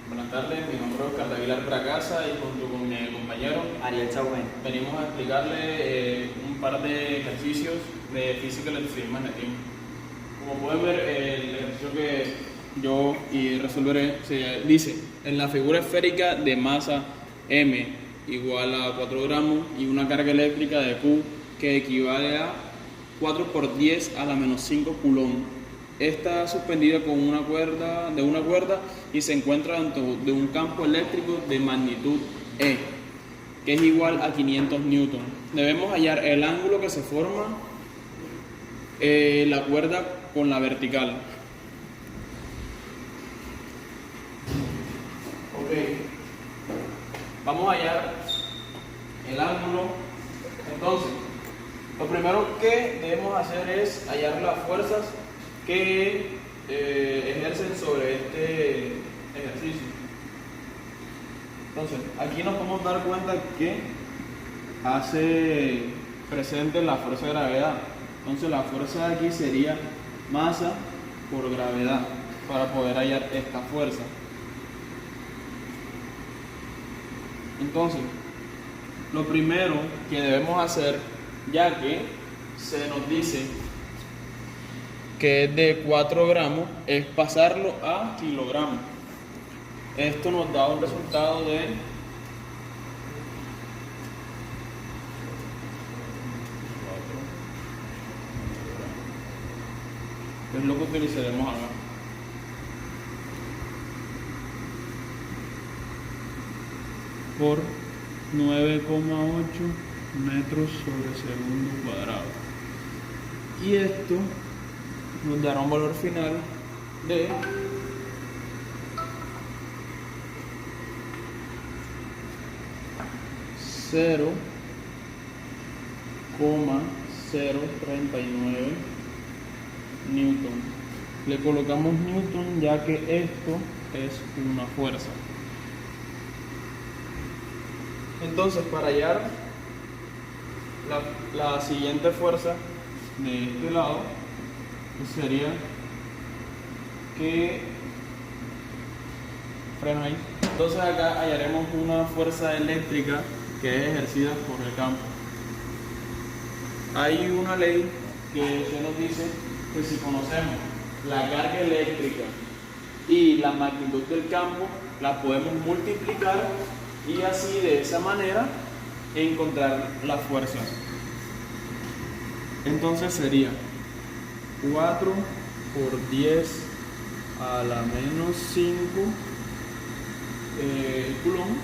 Buenas tardes, mi nombre es Oscar Aguilar Bracasa y junto con mi compañero Ariel Chauvin. venimos a explicarle un par de ejercicios de física, electricidad y magnetismo. Como pueden ver, el ejercicio que yo resolveré se dice: en la figura esférica de masa M igual a 4 gramos y una carga eléctrica de Q que equivale a 4 por 10 a la menos 5 coulomb. Está suspendida con una cuerda y se encuentra dentro de un campo eléctrico de magnitud E, que es igual a 500 newton. Debemos hallar el ángulo que se forma la cuerda con la vertical. Ok, vamos a hallar el ángulo. Entonces, lo primero que debemos hacer es hallar las fuerzas que ejercen sobre este ejercicio. Entonces, aquí nos podemos dar cuenta que hace presente la fuerza de gravedad. Entonces, la fuerza de aquí sería masa por gravedad para poder hallar esta fuerza. Entonces, lo primero que debemos hacer, ya que se nos dice que es de 4 gramos, es pasarlo a kilogramos. Esto nos da un resultado de 4, que es lo que utilizaremos acá. Por 9,8 metros sobre segundo cuadrado. Y esto nos dará un valor final de 0,039 newton. Le colocamos newton ya que esto es una fuerza. Entonces, para hallar la siguiente fuerza de este lado, sería que frena ahí. Entonces acá hallaremos una fuerza eléctrica que es ejercida por el campo. Hay una ley que nos dice que si conocemos la carga eléctrica y la magnitud del campo, la podemos multiplicar y así de esa manera encontrar las fuerzas. Entonces sería 4 por 10 a la menos 5 coulomb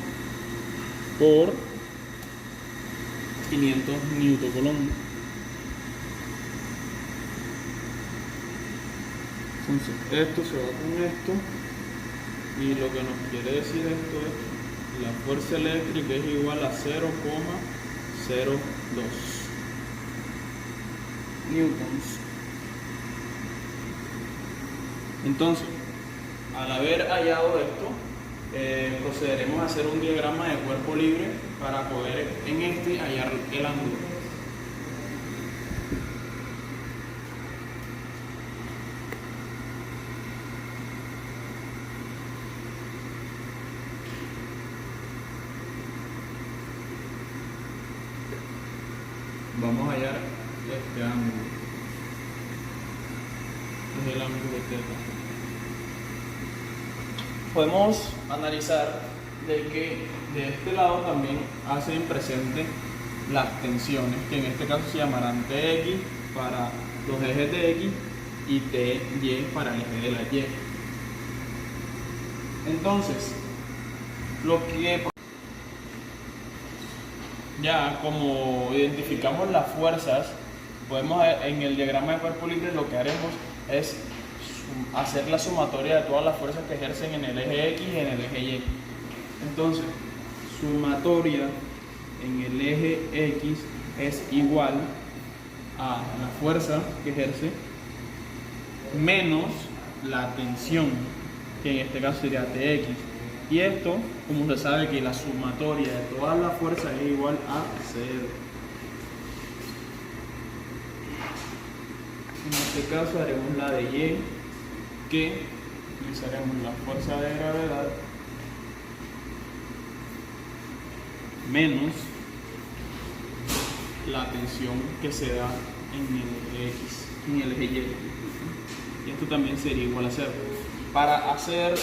por 500 newton coulomb. Entonces esto se va con esto y lo que nos quiere decir esto es la fuerza eléctrica es igual a 0,02 newtons. Entonces, al haber hallado esto, procederemos a hacer un diagrama de cuerpo libre para poder en este hallar el ángulo. Vamos a hallar este ángulo. Es el ángulo de θ. Podemos analizar de que de este lado también hacen presente las tensiones, que en este caso se llamarán TX para los ejes de X y TY para el eje de la Y. Entonces, lo que ya como identificamos las fuerzas, podemos en el diagrama de cuerpo libre lo que haremos es hacer la sumatoria de todas las fuerzas que ejercen en el eje X y en el eje Y. Entonces, sumatoria en el eje X es igual a la fuerza que ejerce menos la tensión, que en este caso sería TX. Y esto, como se sabe que la sumatoria de todas las fuerzas es igual a 0. En este caso haremos la de Y, que utilizaremos la fuerza de gravedad menos la tensión que se da en el eje X, en el eje Y. Y esto también sería igual a 0. Para hacer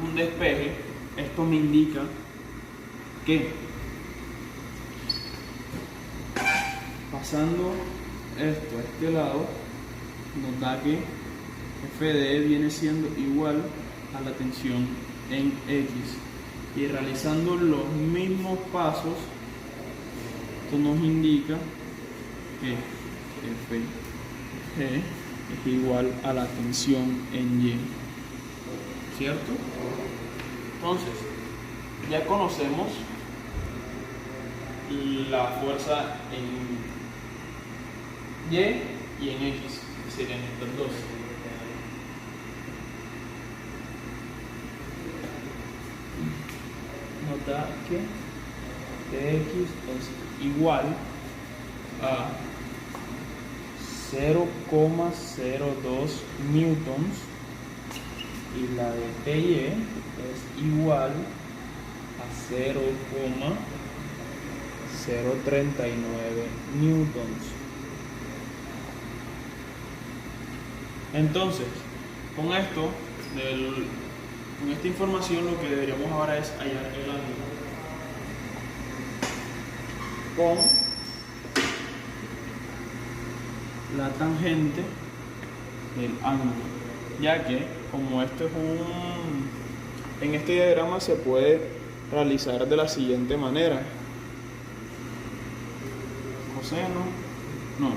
un despeje, esto me indica que pasando esto a este lado, nos da que F de E viene siendo igual a la tensión en X. Y realizando los mismos pasos, esto nos indica que F G es igual a la tensión en Y. ¿Cierto? Entonces, ya conocemos la fuerza en Y y en X, que serían estas dos. Nos da que Tx es igual a 0,02 newtons y la de Ty es igual a 0,039 newtons. Entonces, con esto, con esta información, lo que deberíamos ahora es hallar el ángulo con la tangente del ángulo, ya que como esto es en este diagrama se puede realizar de la siguiente manera: coseno, no.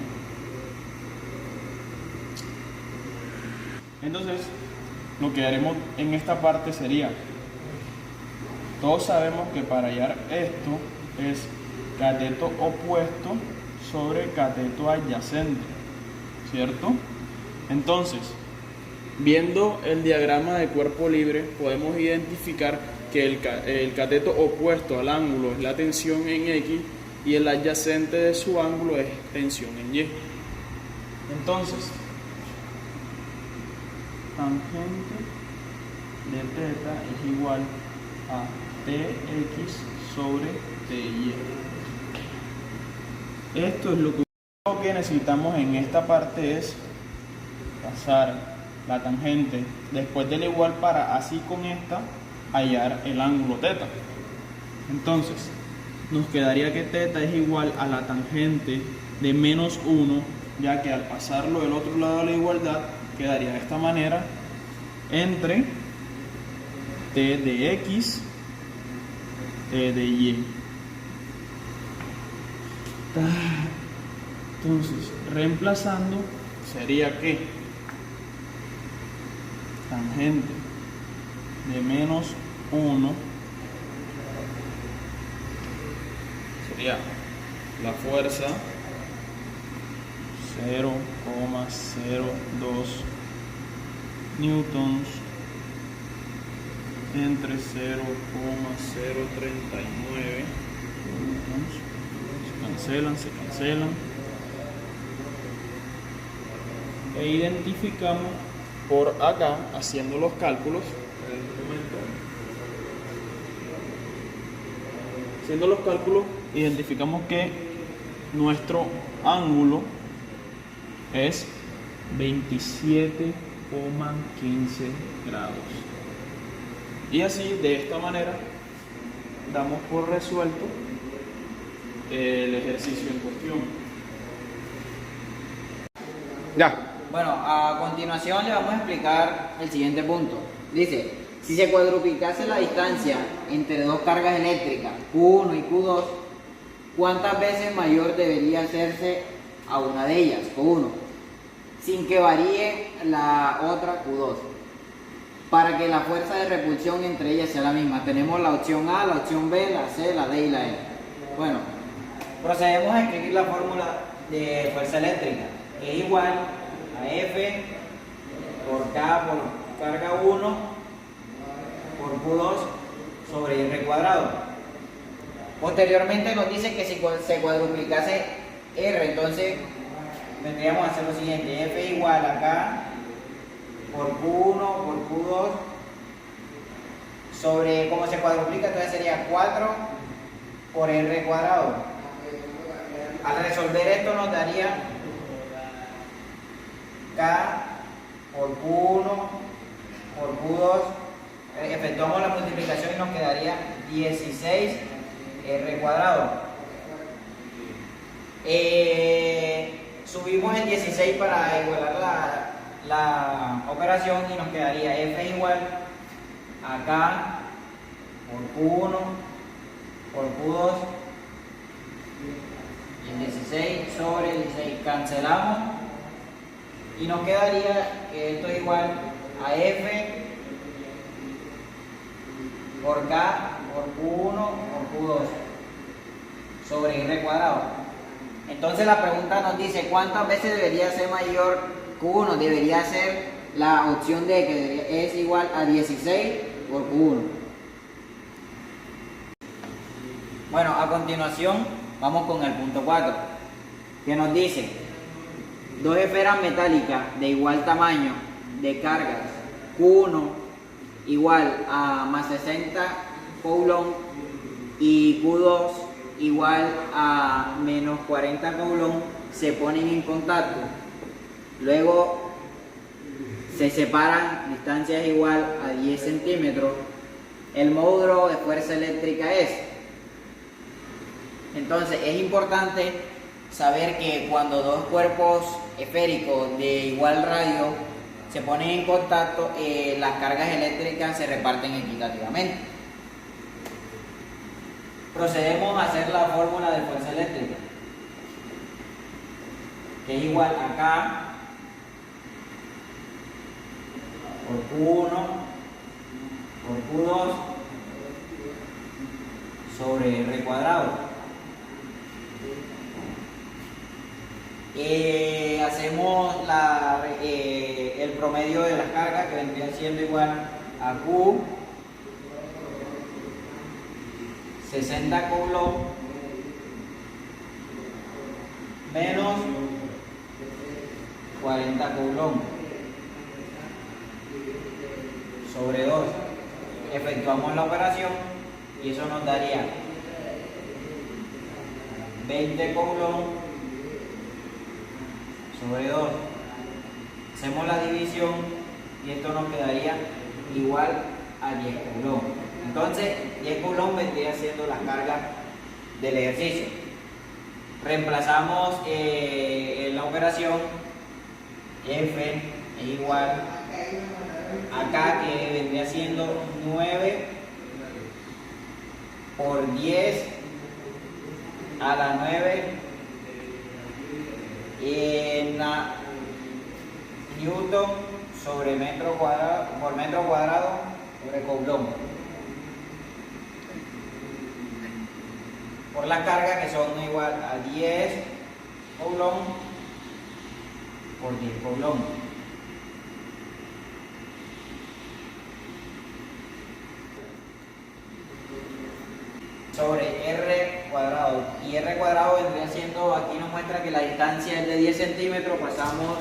Entonces, lo que haremos en esta parte sería, todos sabemos que para hallar esto es cateto opuesto sobre cateto adyacente, ¿cierto? Entonces, viendo el diagrama de cuerpo libre, podemos identificar que el cateto opuesto al ángulo es la tensión en X y el adyacente de su ángulo es tensión en Y. Entonces, tangente de θ es igual a Tx sobre Ty. Esto es lo que necesitamos en esta parte, es pasar la tangente después de la igual para así con esta hallar el ángulo θ. Entonces, nos quedaría que θ es igual a la tangente de menos 1, ya que al pasarlo del otro lado de la igualdad quedaría de esta manera, entre t de x, t de y. Entonces, reemplazando, sería que tangente de menos 1 sería la fuerza 0,02 newtons entre 0,039 newtons. Se cancelan e identificamos por acá, haciendo los cálculos, identificamos que nuestro ángulo es 27,15 grados. Y así, de esta manera, damos por resuelto el ejercicio en cuestión. Ya. Bueno, a continuación le vamos a explicar el siguiente punto. Dice, si se cuadruplicase la distancia entre dos cargas eléctricas, Q1 y Q2, ¿cuántas veces mayor debería hacerse a una de ellas, Q1, sin que varíe la otra, Q2, para que la fuerza de repulsión entre ellas sea la misma? Tenemos la opción A, la opción B, la C, la D y la E. Bueno, procedemos a escribir la fórmula de fuerza eléctrica, que es igual a F por K por carga 1 por Q2 sobre R cuadrado. Posteriormente nos dice que si se cuadruplicase R, entonces vendríamos a hacer lo siguiente: F igual a K por Q1 por Q2 sobre, como se cuadruplica, entonces sería 4 por R cuadrado. Al resolver esto nos daría K por Q1 por Q2. Efectuamos la multiplicación y nos quedaría 16R cuadrado. Subimos el 16 para igualar la operación y nos quedaría F igual a K por Q1 por Q2 y el 16 sobre el 16. Cancelamos y nos quedaría que esto es igual a F por K por Q1 por Q2 sobre R cuadrado. Entonces la pregunta nos dice cuántas veces debería ser mayor Q1. Debería ser la opción D, que es igual a 16 por Q1. Bueno, a continuación vamos con el punto 4, que nos dice dos esferas metálicas de igual tamaño de cargas Q1 igual a más 60 coulomb y Q2 igual a menos 40 coulomb se ponen en contacto. Luego se separan distancias igual a 10 centímetros. El módulo de fuerza eléctrica es. Entonces es importante saber que cuando dos cuerpos esféricos de igual radio se ponen en contacto, las cargas eléctricas se reparten equitativamente. Procedemos a hacer la fórmula de fuerza eléctrica, que es igual a K por Q1 por Q2 sobre R cuadrado. Hacemos el promedio de las cargas, que vendría siendo igual a Q 60 coulomb menos 40 coulomb sobre 2. Efectuamos la operación y eso nos daría 20 coulomb sobre 2. Hacemos la división y esto nos quedaría igual a 10 coulomb. Entonces 10 coulomb vendría siendo la carga del ejercicio. Reemplazamos en la operación F es igual a K, que vendría siendo 9 por 10 a la 9 en newton sobre metro cuadrado por metro cuadrado sobre coulomb, por las cargas que son igual a 10 coulomb por 10 coulomb. Sobre R cuadrado, y R cuadrado vendría siendo, aquí nos muestra que la distancia es de 10 centímetros, pasamos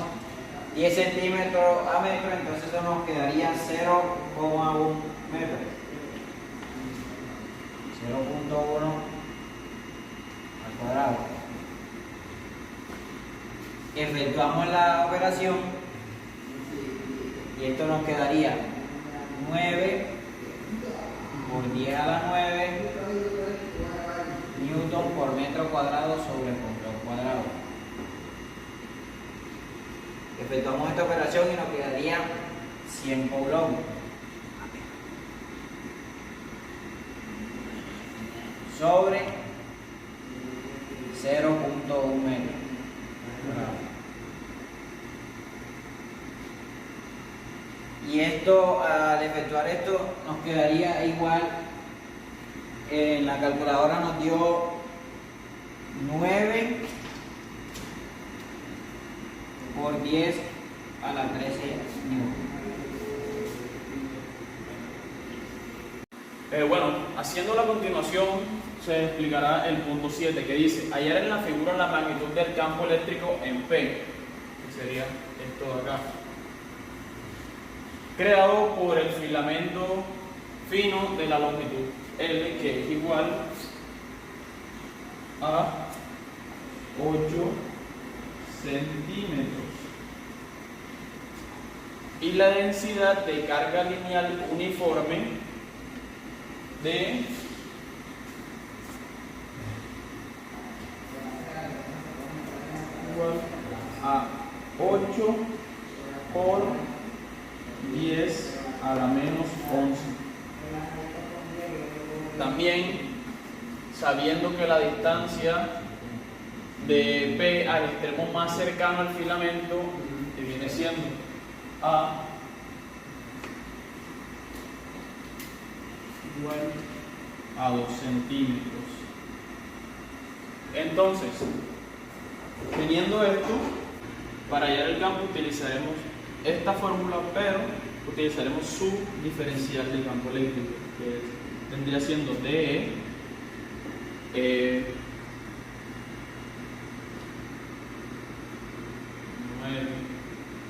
10 centímetros a metro, entonces eso nos quedaría 0,1 metro, 0,1 al cuadrado. Efectuamos la operación y esto nos quedaría 9 por 10 a la 9 newton por metro cuadrado sobre coulomb cuadrado. Efectuamos esta operación y nos quedaría 100 coulomb sobre 0,1 metro. Y esto, al efectuar esto, nos quedaría igual. En la calculadora nos dio 9 por 10 a la 13 newton. Bueno, haciendo la continuación se explicará el punto 7, que dice: hallar en la figura la magnitud del campo eléctrico en P, que sería esto de acá, creado por el filamento fino de la longitud L, que es igual a 8 centímetros. Y la densidad de carga lineal uniforme de igual a 8 por 10 a la menos 11. También, sabiendo que la distancia de P al extremo más cercano al filamento, que viene siendo A igual a 2 centímetros. Entonces, teniendo esto, para hallar el campo utilizaremos esta fórmula, pero utilizaremos su diferencial del campo eléctrico, que vendría siendo DE 9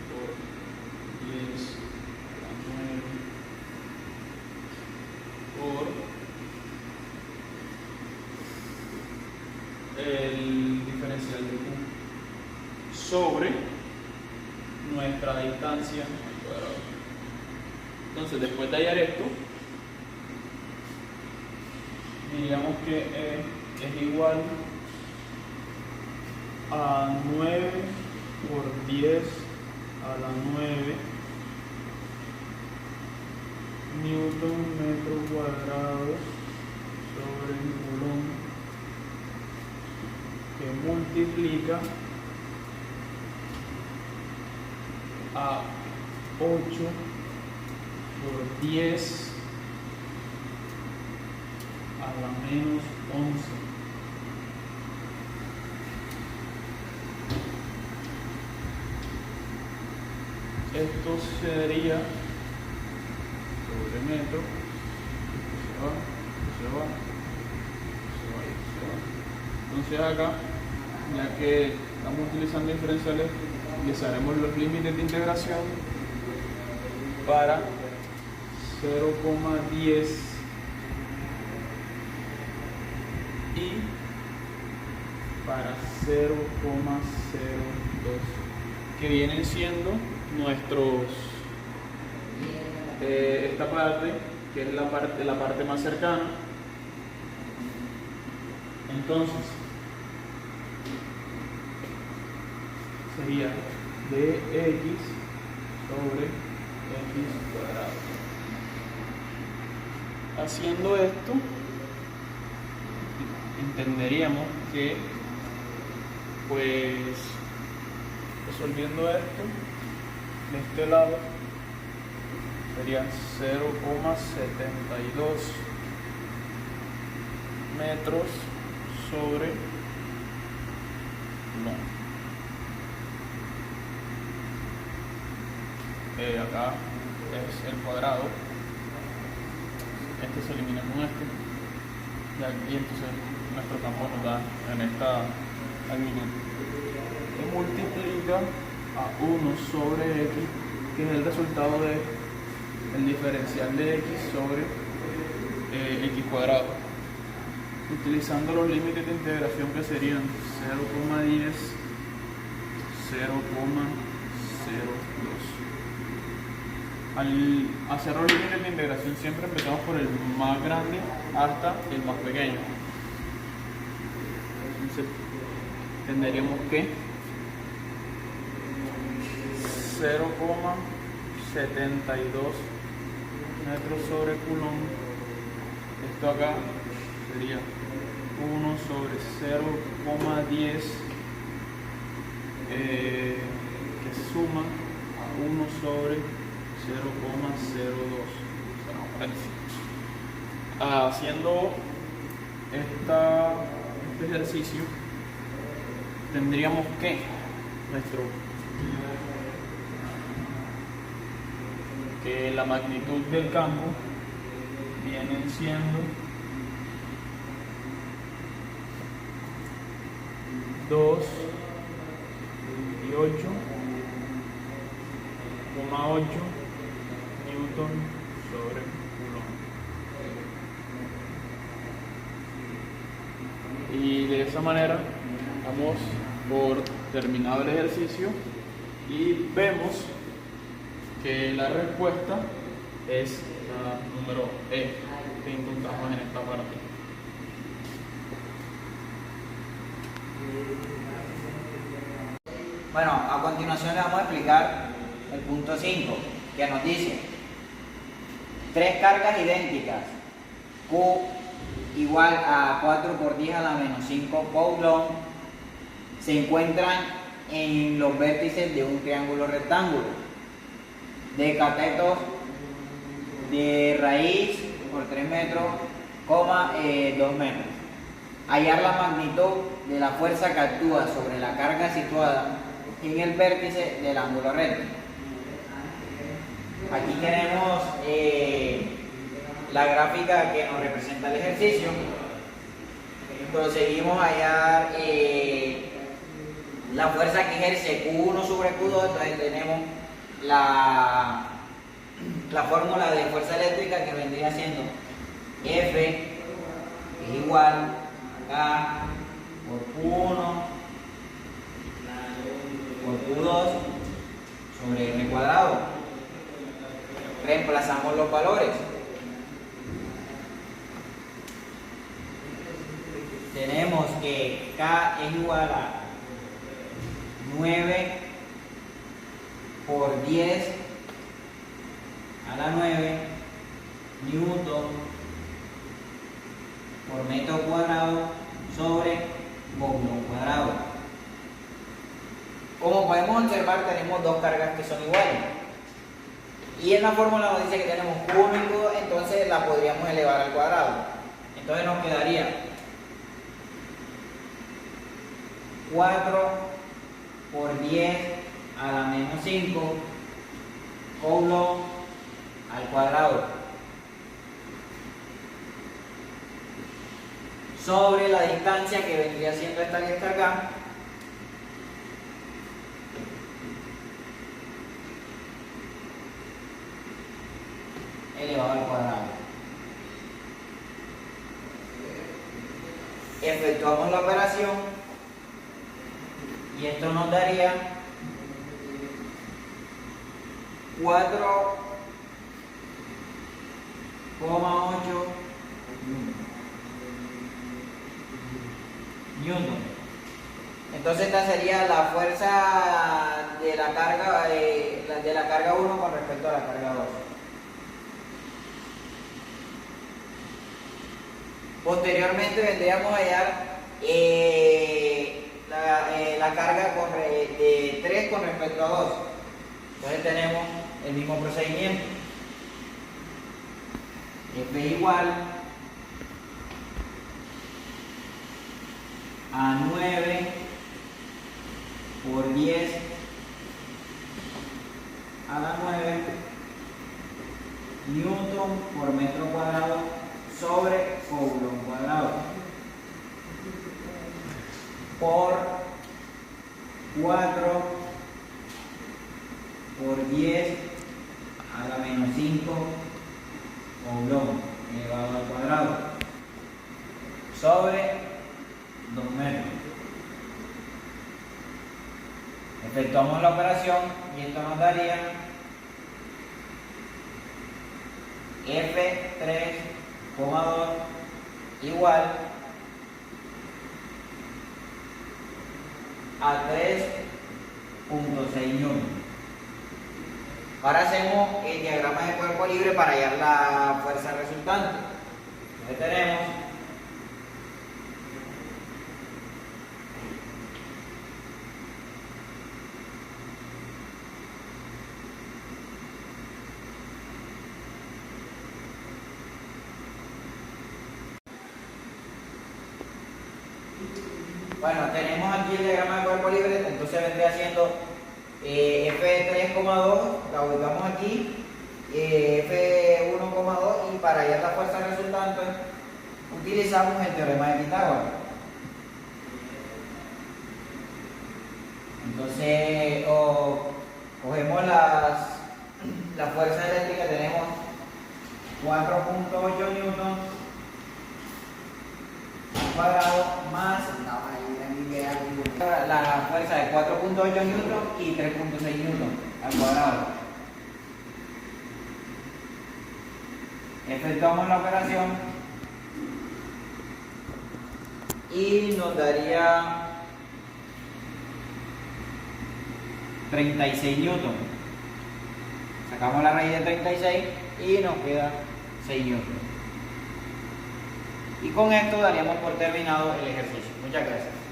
por 10 a 9 por el diferencial de Q sobre nuestra distancia al cuadrado. Entonces, después de hallar esto, diríamos que es igual a 9 por 10 a la 9 newton metro cuadrado sobre el coulomb, que multiplica a 8 por 10 a la menos 11. Esto sería sobre metro, se va. Entonces acá, ya que estamos utilizando diferenciales, utilizaremos los límites de integración para 0,10 y para 0,02, que vienen siendo nuestros esta parte, que es la parte más cercana. Entonces sería dx sobre x cuadrado. Haciendo esto, entenderíamos que, pues, resolviendo esto, de este lado serían 0,72 metros sobre coulomb. Acá es el cuadrado, este se elimina con este, y entonces nuestro campo nos da en esta magnitud. Se multiplica a 1 sobre x, que es el resultado de el diferencial de x sobre x cuadrado, utilizando los límites de integración, que serían 0,10, 0,02. Al hacer los límites de integración siempre empezamos por el más grande hasta el más pequeño. Entonces tendríamos que 0,72 metros sobre coulomb. Esto acá sería 1 sobre 0,10 que suma a 1 sobre 0,02. Haciendo este ejercicio, tendríamos que la magnitud del campo viene siendo 228,8 newton sobre coulomb. Y Y de esa manera damos por terminado el ejercicio y vemos que la respuesta es la número E que encontramos en esta parte. Bueno, a continuación le vamos a explicar el punto 5, que nos dice: tres cargas idénticas, Q igual a 4 por 10 a la menos 5 coulomb, se encuentran en los vértices de un triángulo rectángulo de catetos de raíz por 3 metros, 2 metros. Hallar la magnitud de la fuerza que actúa sobre la carga situada en el vértice del ángulo recto. Aquí tenemos la gráfica que nos representa el ejercicio. Conseguimos hallar la fuerza que ejerce Q1 sobre Q2, entonces tenemos la fórmula de fuerza eléctrica, que vendría siendo F es igual a K por Q1 por Q2 sobre R cuadrado. Reemplazamos los valores. Tenemos que K es igual a 9 por 10 a la 9 newton por metro cuadrado sobre coulomb cuadrado. Como podemos observar, tenemos dos cargas que son iguales. Y en la fórmula nos dice que tenemos Q1 y Q2, entonces la podríamos elevar al cuadrado. Entonces nos quedaría 4 por 10 a la menos 5 coulomb al cuadrado sobre la distancia que vendría siendo esta que está acá, elevado al cuadrado. Efectuamos la operación y esto nos daría 4,8 newton. Entonces esta sería la fuerza de la carga 1 con respecto a la carga 2. Posteriormente vendríamos a hallar la carga de 3 con respecto a 2. Entonces tenemos el mismo procedimiento. F igual a 9 por 10 a la 9 newton por metro cuadrado sobre coulomb cuadrado por 4 por 10 a la menos 5 coulomb elevado al cuadrado sobre 2 metros. Efectuamos la operación y esto nos daría F3,2 igual a 3,6 newton. Ahora hacemos el diagrama de cuerpo libre para hallar la fuerza resultante. Entonces tenemos tenemos aquí el diagrama de cuerpo libre, entonces vendría siendo F3,2, la ubicamos aquí, F1,2, y para hallar la fuerza resultante utilizamos el teorema de Pitágoras. Entonces cogemos la fuerza eléctrica, tenemos 4,8 newton cuadrado más la fuerza de 4.8 newton y 3.6 newton al cuadrado. Efectuamos la operación y nos daría 36 newton. Sacamos la raíz de 36 y nos queda 6 newton. Y con esto daríamos por terminado el ejercicio. Muchas gracias.